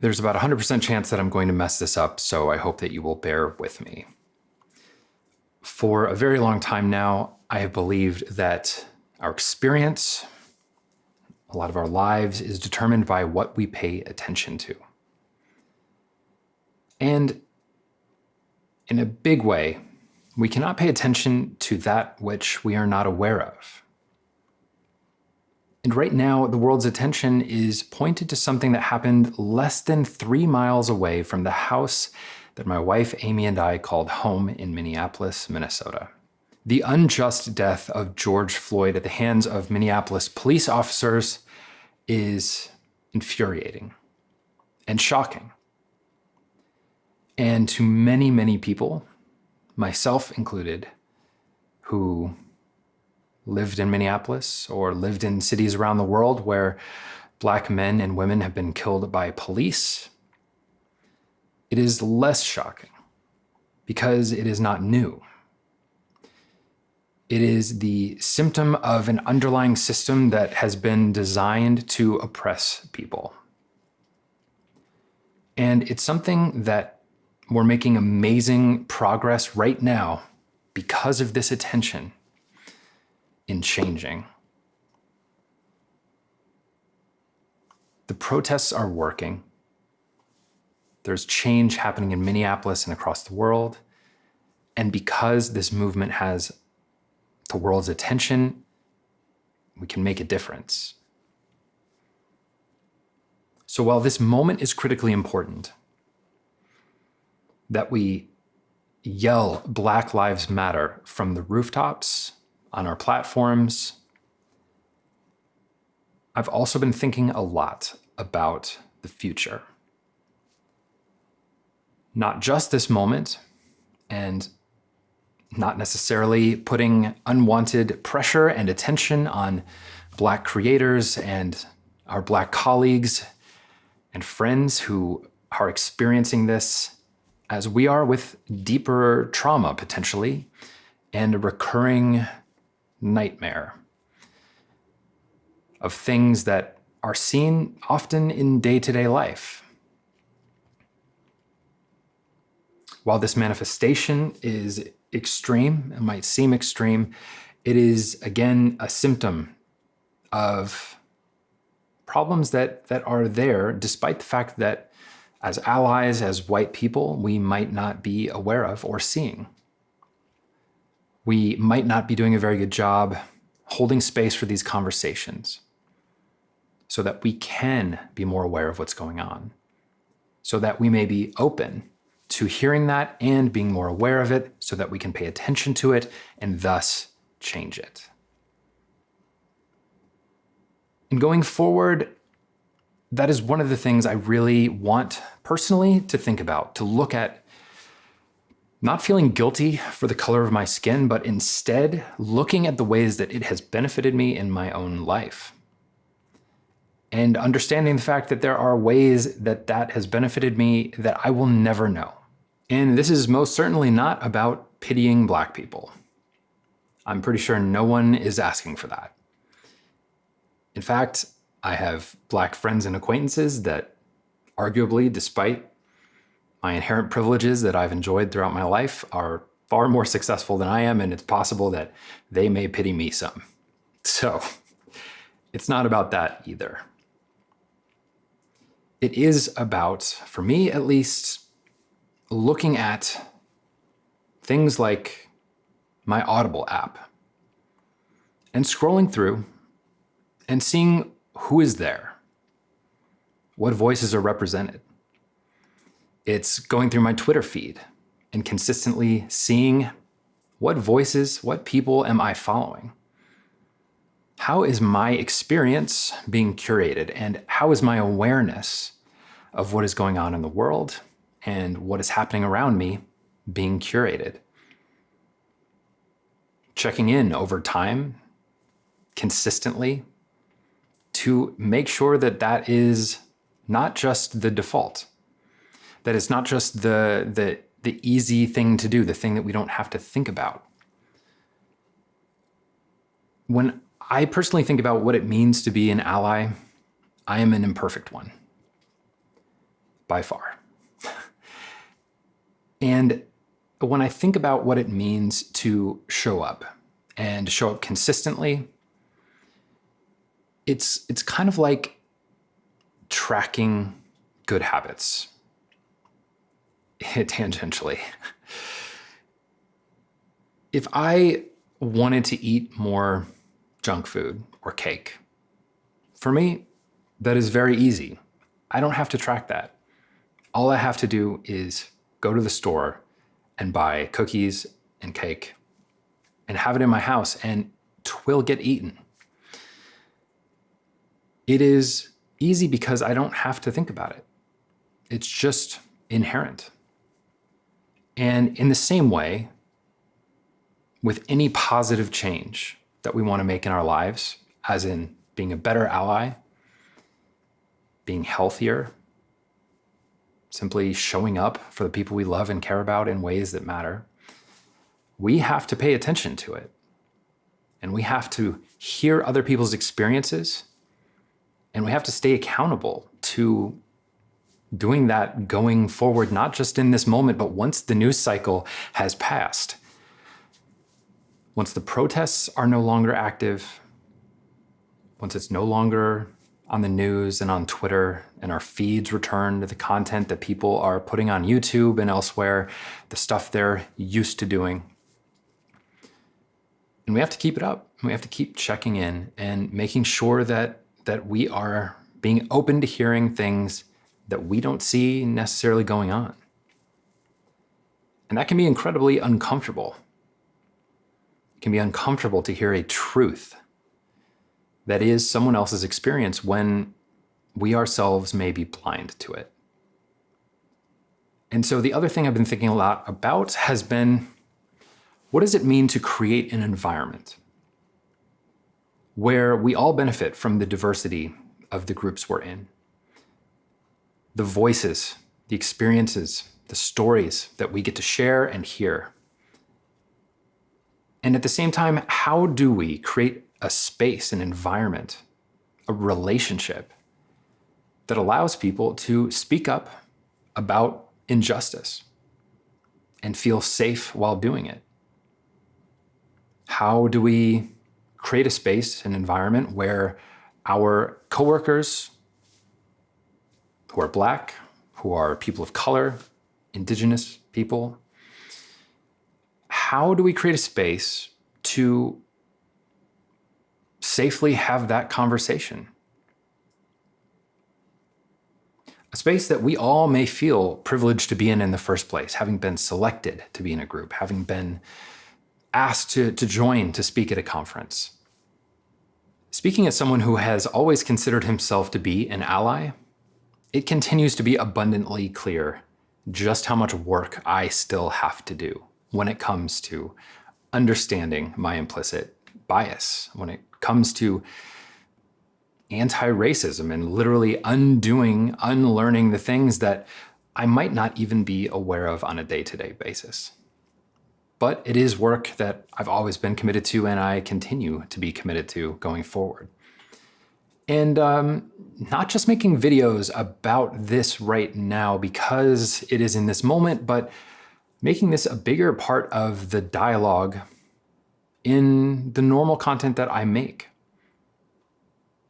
There's about a 100% chance that I'm going to mess this up, so I hope that you will bear with me. For a very long time now, I have believed that our experience, a lot of our lives, is determined by what we pay attention to. And in a big way, we cannot pay attention to that which we are not aware of. And right now, the world's attention is pointed to something that happened less than 3 miles away from the house that my wife Amy and I called home in Minneapolis, Minnesota. The unjust death of George Floyd at the hands of Minneapolis police officers is infuriating and shocking. And to many, many people, myself included, who lived in Minneapolis or lived in cities around the world where Black men and women have been killed by police, it is less shocking because it is not new. It is the symptom of an underlying system that has been designed to oppress people. And it's something that we're making amazing progress right now because of this attention in changing. The protests are working. There's change happening in Minneapolis and across the world. And because this movement has the world's attention, we can make a difference. So while this moment is critically important, that we yell Black Lives Matter from the rooftops, on our platforms, I've also been thinking a lot about the future. Not just this moment, and not necessarily putting unwanted pressure and attention on Black creators and our Black colleagues and friends who are experiencing this as we are, with deeper trauma potentially and a recurring nightmare of things that are seen often in day-to-day life. While this manifestation is extreme, it might seem extreme, it is again a symptom of problems that are there, despite the fact that as allies, as white people, we might not be aware of or seeing. We might not be doing a very good job holding space for these conversations so that we can be more aware of what's going on, so that we may be open to hearing that and being more aware of it so that we can pay attention to it and thus change it. And going forward, that is one of the things I really want personally to think about, to look at. Not feeling guilty for the color of my skin, but instead looking at the ways that it has benefited me in my own life. And understanding the fact that there are ways that that has benefited me that I will never know. And this is most certainly not about pitying Black people. I'm pretty sure no one is asking for that. In fact, I have Black friends and acquaintances that arguably, despite my inherent privileges that I've enjoyed throughout my life, are far more successful than I am, and it's possible that they may pity me some. So it's not about that either. It is about, for me at least, looking at things like my Audible app and scrolling through and seeing who is there, what voices are represented. It's going through my Twitter feed and consistently seeing what voices, what people am I following? How is my experience being curated, and how is my awareness of what is going on in the world and what is happening around me being curated? Checking in over time, consistently, to make sure that that is not just the default. That it's not just the easy thing to do, the thing that we don't have to think about. When I personally think about what it means to be an ally, I am an imperfect one. by far. And when I think about what it means to show up and show up consistently, it's kind of like tracking good habits tangentially. If I wanted to eat more junk food or cake, for me, that is very easy. I don't have to track that. All I have to do is go to the store and buy cookies and cake and have it in my house, and 'twill get eaten. It is easy because I don't have to think about it. It's just inherent. And in the same way, with any positive change that we want to make in our lives, as in being a better ally, being healthier, simply showing up for the people we love and care about in ways that matter, we have to pay attention to it. And we have to hear other people's experiences, and we have to stay accountable to doing that going forward, not just in this moment, but once the news cycle has passed. Once the protests are no longer active, once it's no longer on the news and on Twitter, and our feeds return to the content that people are putting on YouTube and elsewhere, the stuff they're used to doing. And we have to keep it up. We have to keep checking in and making sure that we are being open to hearing things that we don't see necessarily going on. And that can be incredibly uncomfortable. It can be uncomfortable to hear a truth that is someone else's experience when we ourselves may be blind to it. And so the other thing I've been thinking a lot about has been, what does it mean to create an environment where we all benefit from the diversity of the groups we're in? The voices, the experiences, the stories that we get to share and hear. And at the same time, how do we create a space, an environment, a relationship that allows people to speak up about injustice and feel safe while doing it? How do we create a space, an environment where our coworkers who are Black, who are people of color, Indigenous people, how do we create a space to safely have that conversation? A space that we all may feel privileged to be in the first place, having been selected to be in a group, having been asked to join to speak at a conference. Speaking as someone who has always considered himself to be an ally, it continues to be abundantly clear just how much work I still have to do when it comes to understanding my implicit bias, when it comes to anti-racism and literally unlearning the things that I might not even be aware of on a day-to-day basis. But it is work that I've always been committed to, and I continue to be committed to going forward. And not just making videos about this right now because it is in this moment, but making this a bigger part of the dialogue in the normal content that I make.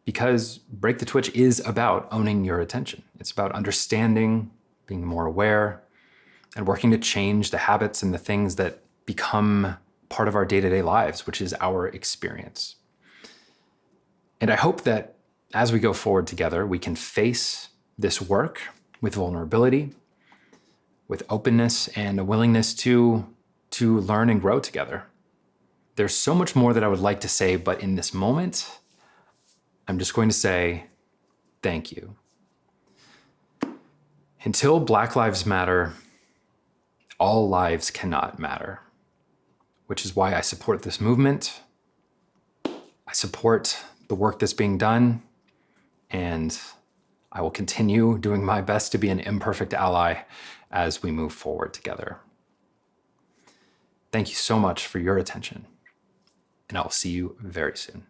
Because Break the Twitch is about owning your attention. It's about understanding, being more aware, and working to change the habits and the things that become part of our day-to-day lives, which is our experience. And I hope that as we go forward together, we can face this work with vulnerability, with openness, and a willingness to learn and grow together. There's so much more that I would like to say, but in this moment, I'm just going to say thank you. Until Black Lives Matter, all lives cannot matter, which is why I support this movement. I support the work that's being done, and I will continue doing my best to be an imperfect ally as we move forward together. Thank you so much for your attention, and I will see you very soon.